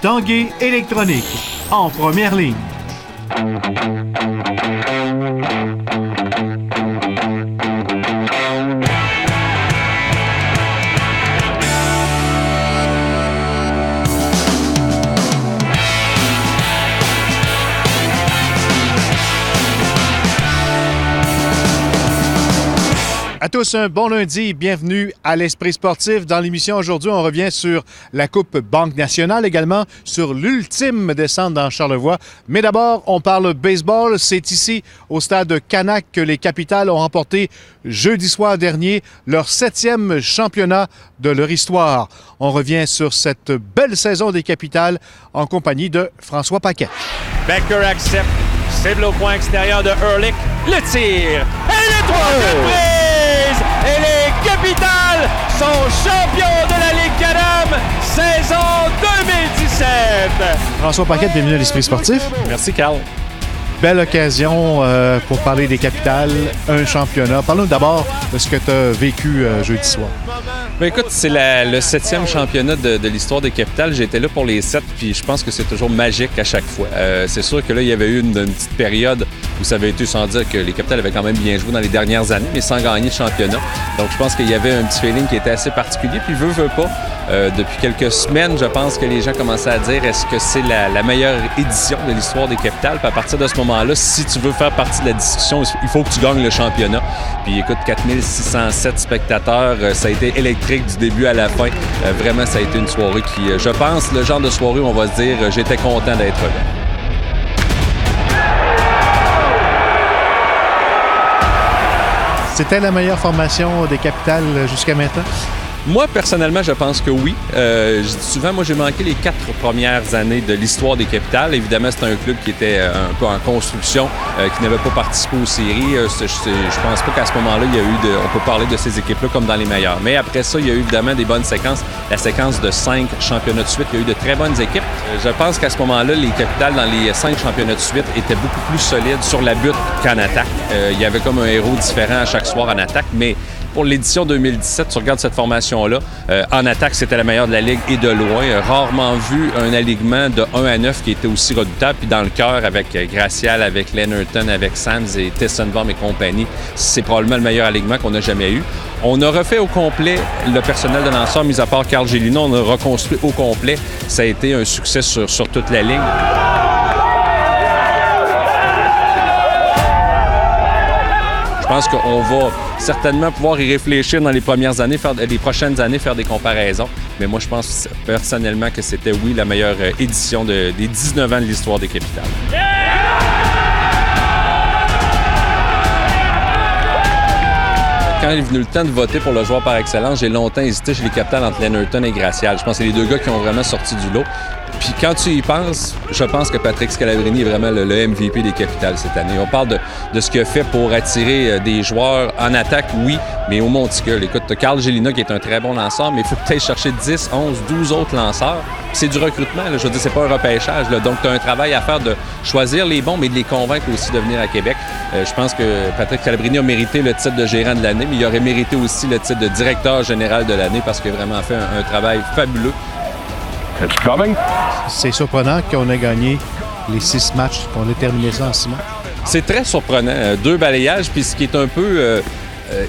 Tanguay électronique, en première ligne. À tous, un bon lundi. Bienvenue à l'Esprit sportif. Dans l'émission aujourd'hui, on revient sur la Coupe Banque Nationale, également sur l'ultime descente dans Charlevoix. Mais d'abord, on parle baseball. C'est ici, au stade Canac, que les Capitals ont remporté jeudi soir dernier leur 7e championnat de leur histoire. On revient sur cette belle saison des Capitals en compagnie de François Paquette. Becker accepte. Cible au coin extérieur de Ehrlich. Le tir. Et le troisième prise. Et les Capitals sont champions de la Ligue Canam saison 2017. François Paquette, bienvenue à l'Esprit sportif. Merci, Carl. Belle occasion pour parler des Capitals, un championnat. Parlons d'abord de ce que tu as vécu jeudi soir. Bien, écoute, c'est le 7e championnat de l'histoire des Capitals. J'étais là pour les 7, puis je pense que c'est toujours magique à chaque fois. C'est sûr que là, il y avait eu une petite période où ça avait été sans dire que les Capitals avaient quand même bien joué dans les dernières années, mais sans gagner le championnat. Donc, je pense qu'il y avait un petit feeling qui était assez particulier. Puis, veut pas, depuis quelques semaines, je pense que les gens commençaient à dire est-ce que c'est la meilleure édition de l'histoire des Capitals? Puis, à partir de ce moment-là, si tu veux faire partie de la discussion, il faut que tu gagnes le championnat. Puis, écoute, 4607 spectateurs, ça a été électrique du début à la fin. Vraiment, ça a été une soirée qui, je pense, le genre de soirée où on va se dire j'étais content d'être là. C'était la meilleure formation des Capitals jusqu'à maintenant? Moi, personnellement, je pense que oui. Je dis souvent, moi, j'ai manqué les 4 premières années de l'histoire des Capitals. Évidemment, c'était un club qui était un peu en construction, qui n'avait pas participé aux séries. Je pense pas qu'à ce moment-là, il y a eu on peut parler de ces équipes-là comme dans les meilleures. Mais après ça, il y a eu évidemment des bonnes séquences. La séquence de 5 championnats de suite, il y a eu de très bonnes équipes. Je pense qu'à ce moment-là, les Capitals, dans les 5 championnats de suite, étaient beaucoup plus solides sur la butte qu'en attaque. Il y avait comme un héros différent à chaque soir en attaque, mais pour l'édition 2017, tu regardes cette formation-là, en attaque, c'était la meilleure de la Ligue et de loin. Rarement vu un alignement de 1 à 9 qui était aussi redoutable. Puis dans le cœur, avec Gracial, avec Lennerton, avec Sands et Tessenbaum et compagnie, c'est probablement le meilleur alignement qu'on a jamais eu. On a refait au complet le personnel de lanceur, mis à part Carl Gélina, on a reconstruit au complet. Ça a été un succès sur toute la ligne. Je pense qu'on va certainement pouvoir y réfléchir dans les prochaines années, faire des comparaisons. Mais moi, je pense personnellement que c'était, oui, la meilleure édition des 19 ans de l'histoire des Capitals. Quand il est venu le temps de voter pour le joueur par excellence, j'ai longtemps hésité chez les Capitals entre Lennerton et Gracial. Je pense que c'est les deux gars qui ont vraiment sorti du lot. Puis quand tu y penses, je pense que Patrick Scalabrini est vraiment le MVP des Capitals cette année. On parle de ce qu'il a fait pour attirer des joueurs en attaque, oui, mais au monticule. Écoute, tu as Carl Gélina qui est un très bon lanceur, mais il faut peut-être chercher 10, 11, 12 autres lanceurs. C'est du recrutement, là. Je veux dire, c'est pas un repêchage, là. Donc, tu as un travail à faire de choisir les bons, mais de les convaincre aussi de venir à Québec. Je pense que Patrick Scalabrini a mérité le titre de gérant de l'année, mais il aurait mérité aussi le titre de directeur général de l'année parce qu'il a vraiment fait un travail fabuleux. C'est surprenant qu'on ait gagné les 6 matchs, qu'on ait terminé ça en 6 matchs. C'est très surprenant. 2 balayages, puis ce qui est un peu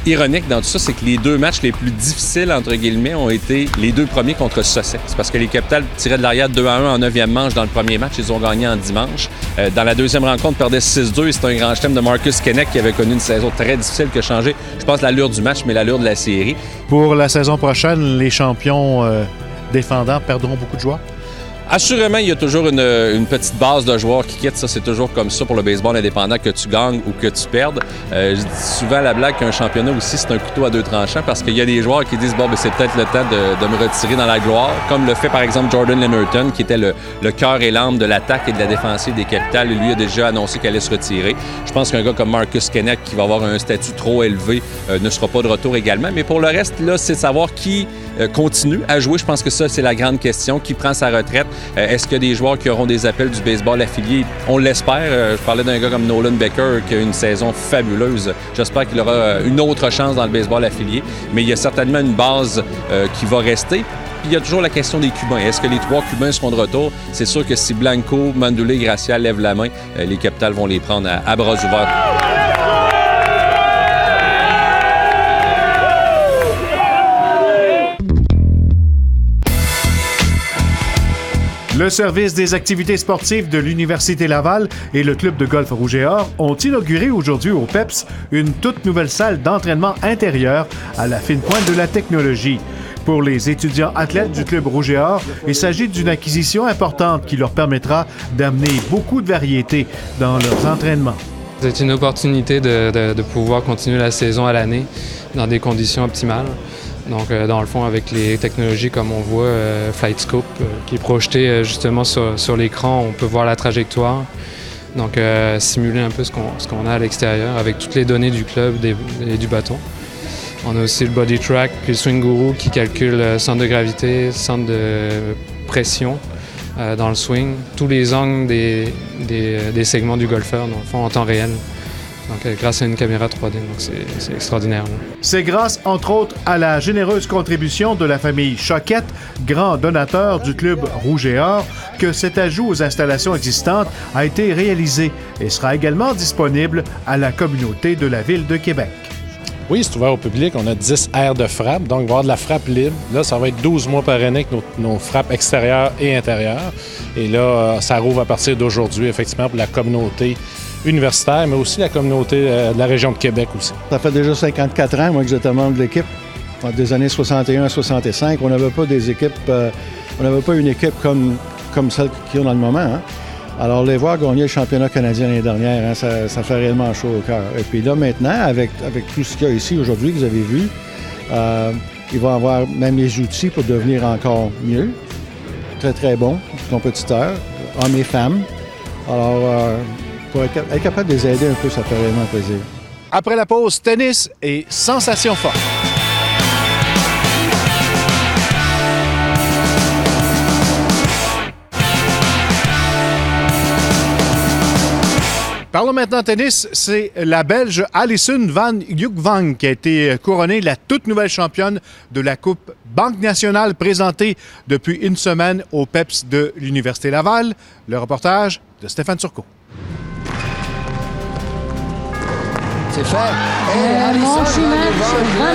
ironique dans tout ça, c'est que les 2 matchs les plus difficiles, entre guillemets, ont été les 2 premiers contre Sussex. Parce que les Capitals tiraient de l'arrière 2-1 en 9e manche dans le premier match. Ils ont gagné en dimanche. Dans la deuxième rencontre, perdaient 6-2. Et c'est un grand chelem de Marcus Kennech qui avait connu une saison très difficile qui a changé, je pense, l'allure du match, mais l'allure de la série. Pour la saison prochaine, les champions défendants perdront beaucoup de joueurs? Assurément, il y a toujours une petite base de joueurs qui quittent. Ça, c'est toujours comme ça pour le baseball indépendant, que tu gagnes ou que tu perdes. Je dis souvent la blague qu'un championnat aussi, c'est un couteau à 2 tranchants parce qu'il y a des joueurs qui disent « Bon, ben, c'est peut-être le temps de me retirer dans la gloire », comme le fait par exemple Jordan Lennerton, qui était le cœur et l'âme de l'attaque et de la défensive des Capitals. Lui a déjà annoncé qu'elle allait se retirer. Je pense qu'un gars comme Marcus Kennech, qui va avoir un statut trop élevé, ne sera pas de retour également. Mais pour le reste, là, c'est de savoir qui continue à jouer. Je pense que ça, c'est la grande question. Qui prend sa retraite? Est-ce qu'il y a des joueurs qui auront des appels du baseball affilié? On l'espère. Je parlais d'un gars comme Nolan Becker qui a une saison fabuleuse. J'espère qu'il aura une autre chance dans le baseball affilié. Mais il y a certainement une base qui va rester. Puis il y a toujours la question des Cubains. Est-ce que les 3 Cubains seront de retour? C'est sûr que si Blanco, Mandoulé et Gracia lèvent la main, les Capitals vont les prendre à bras ouverts. Le service des activités sportives de l'Université Laval et le club de golf Rouge et Or ont inauguré aujourd'hui au PEPS une toute nouvelle salle d'entraînement intérieure à la fine pointe de la technologie. Pour les étudiants athlètes du club Rouge et Or, il s'agit d'une acquisition importante qui leur permettra d'amener beaucoup de variété dans leurs entraînements. C'est une opportunité de pouvoir continuer la saison à l'année dans des conditions optimales. Donc, dans le fond, avec les technologies comme on voit, FlightScope, qui est projeté justement sur l'écran, on peut voir la trajectoire. Donc, simuler un peu ce qu'on a à l'extérieur avec toutes les données du club et du bâton. On a aussi le Body Track puis le Swing Guru qui calcule le centre de gravité, centre de pression dans le swing, tous les angles des segments du golfeur, dans le fond, en temps réel. Donc, grâce à une caméra 3D, donc c'est extraordinaire. Là. C'est grâce, entre autres, à la généreuse contribution de la famille Choquette, grand donateur du club Rouge et Or, que cet ajout aux installations existantes a été réalisé et sera également disponible à la communauté de la Ville de Québec. Oui, c'est ouvert au public. On a 10 aires de frappe, donc il va y avoir de la frappe libre. Là, ça va être 12 mois par année avec nos frappes extérieures et intérieures. Et là, ça rouvre à partir d'aujourd'hui, effectivement, pour la communauté universitaire, mais aussi la communauté de la région de Québec aussi. Ça fait déjà 54 ans, moi, que j'étais membre de l'équipe. Entre des années 61 à 65, on n'avait pas des équipes, on n'avait pas une équipe comme celle qu'ils ont dans le moment. Hein? Alors, les voir gagner le championnat canadien l'année dernière, hein, ça fait réellement chaud au cœur. Et puis là, maintenant, avec tout ce qu'il y a ici aujourd'hui, que vous avez vu, ils vont avoir même les outils pour devenir encore mieux. Très, très bons compétiteurs, hommes et femmes. Alors, pour être capable de les aider un peu, ça fait vraiment plaisir. Après la pause, tennis et sensations fortes. Parlons maintenant tennis. C'est la Belge Alison Van Uytvanck qui a été couronnée la toute nouvelle championne de la Coupe Banque nationale présentée depuis une semaine au PEPS de l'Université Laval. Le reportage de Stéphane Turcot. C'est fait. Et Alison Van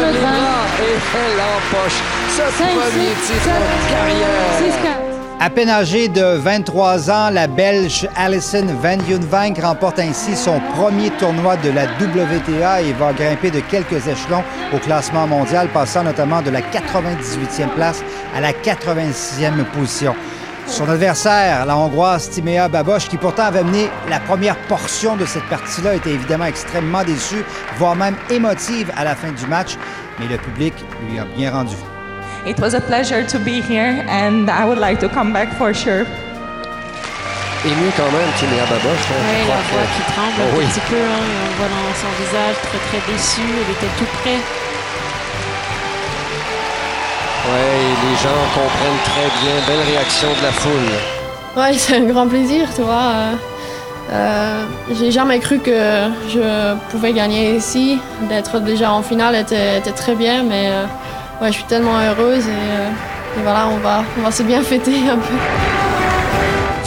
Uytvanck et elle empoche ce premier titre de carrière. À peine âgée de 23 ans, la Belge Alison Van Uytvanck remporte ainsi son premier tournoi de la WTA et va grimper de quelques échelons au classement mondial, passant notamment de la 98e place à la 86e position. Son adversaire, la Hongroise Timea Babos, qui pourtant avait mené la première portion de cette partie-là, était évidemment extrêmement déçue, voire même émotive à la fin du match, mais le public lui a bien rendu. It was a pleasure to be here and I would like to come back for sure. Ému quand même, Timea Babos. Oui, la voix qui tremble un petit peu, hein, on voit dans son visage très très déçu, elle était tout près. Oui, les gens comprennent très bien, belle réaction de la foule. Oui, c'est un grand plaisir, tu vois. J'ai jamais cru que je pouvais gagner ici. D'être déjà en finale était très bien, mais ouais, je suis tellement heureuse et voilà, on va se bien fêter un peu.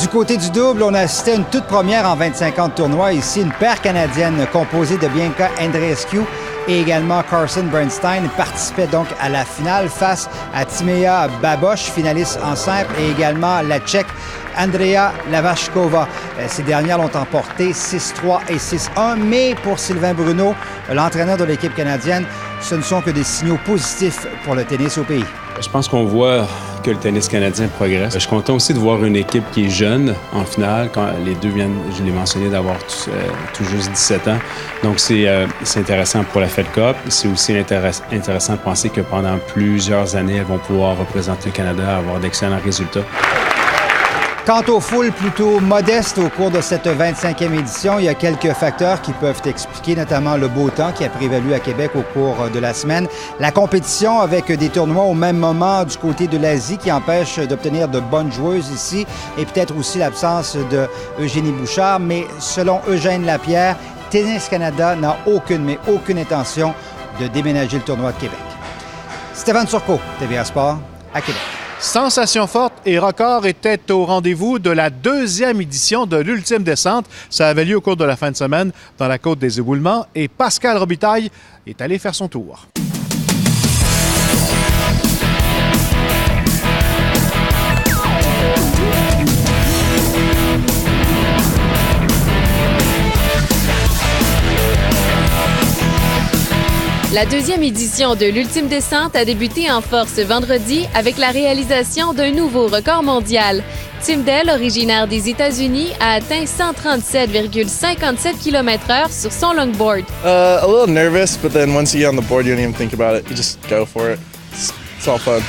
Du côté du double, on assistait à une toute première en 25 ans de tournoi. Ici, une paire canadienne composée de Bianca Andreescu et également Carson Bernstein participait donc à la finale face à Timea Babos, finaliste en simple, et également la Tchèque Andrea Lavashkova. Ces dernières l'ont emporté 6-3 et 6-1, mais pour Sylvain Bruno, l'entraîneur de l'équipe canadienne, ce ne sont que des signaux positifs pour le tennis au pays. Je pense qu'on voit que le tennis canadien progresse. Je suis content aussi de voir une équipe qui est jeune en finale. Quand les deux viennent, je l'ai mentionné, d'avoir tout juste 17 ans. Donc, c'est intéressant pour la Fed Cup. C'est aussi intéressant de penser que pendant plusieurs années, elles vont pouvoir représenter le Canada, avoir d'excellents résultats. Quant aux foules plutôt modestes au cours de cette 25e édition, il y a quelques facteurs qui peuvent expliquer, notamment le beau temps qui a prévalu à Québec au cours de la semaine, la compétition avec des tournois au même moment du côté de l'Asie qui empêche d'obtenir de bonnes joueuses ici, et peut-être aussi l'absence de Eugénie Bouchard, mais selon Eugène Lapierre, Tennis Canada n'a aucune intention de déménager le tournoi de Québec. Stéphane Turcot, TVA Sport, à Québec. Sensations fortes et records étaient au rendez-vous de la 2e édition de l'Ultime Descente. Ça avait lieu au cours de la fin de semaine dans la côte des Éboulements et Pascal Robitaille est allé faire son tour. La 2e édition de l'Ultime Descente a débuté en force vendredi avec la réalisation d'un nouveau record mondial. Tim Dell, originaire des États-Unis, a atteint 137,57 km/h sur son longboard. A little nervous, but then once you get on the board, you don't even think about it. You just go for it. It's all fun.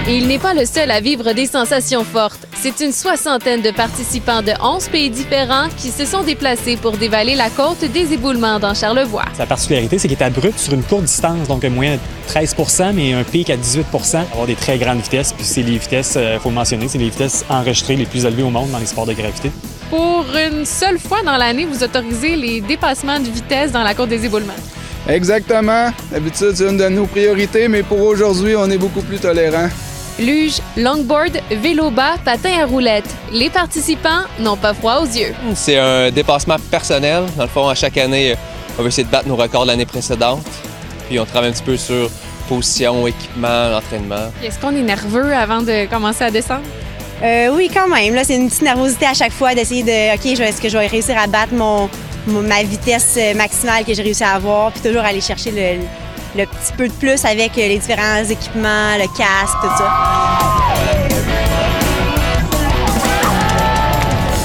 Et il n'est pas le seul à vivre des sensations fortes. C'est une 60aine de participants de 11 pays différents qui se sont déplacés pour dévaler la côte des Éboulements dans Charlevoix. Sa particularité, c'est qu'il est abrupt sur une courte distance, donc un moyen de 13 % mais un pic à 18 %. Avoir des très grandes vitesses, puis c'est les vitesses, il faut le mentionner, c'est les vitesses enregistrées les plus élevées au monde dans les sports de gravité. Pour une seule fois dans l'année, vous autorisez les dépassements de vitesse dans la côte des Éboulements. Exactement. D'habitude, c'est une de nos priorités, mais pour aujourd'hui, on est beaucoup plus tolérant. Luge, longboard, vélo bas, patin à roulettes. Les participants n'ont pas froid aux yeux. C'est un dépassement personnel. Dans le fond, à chaque année, on veut essayer de battre nos records de l'année précédente. Puis on travaille un petit peu sur position, équipement, l'entraînement. Est-ce qu'on est nerveux avant de commencer à descendre? Oui, quand même. Là, c'est une petite nervosité à chaque fois d'essayer de OK, est-ce que je vais réussir à battre ma vitesse maximale que j'ai réussi à avoir, puis toujours aller chercher le petit peu de plus avec les différents équipements, le casque, tout ça.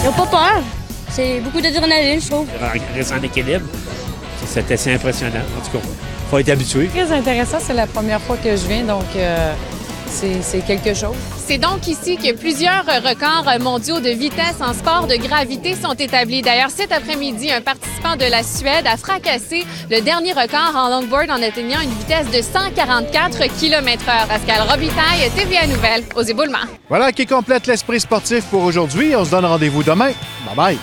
Ils n'ont pas peur. C'est beaucoup d'adrénaline, je trouve. Rester en équilibre, c'est assez impressionnant. En tout cas, il faut être habitué. Très intéressant. C'est la première fois que je viens, donc c'est quelque chose. C'est donc ici que plusieurs records mondiaux de vitesse en sport de gravité sont établis. D'ailleurs, cet après-midi, un participant de la Suède a fracassé le dernier record en longboard en atteignant une vitesse de 144 km/h. Pascal Robitaille, TVA Nouvelles, aux Éboulements. Voilà qui complète l'esprit sportif pour aujourd'hui. On se donne rendez-vous demain. Bye bye.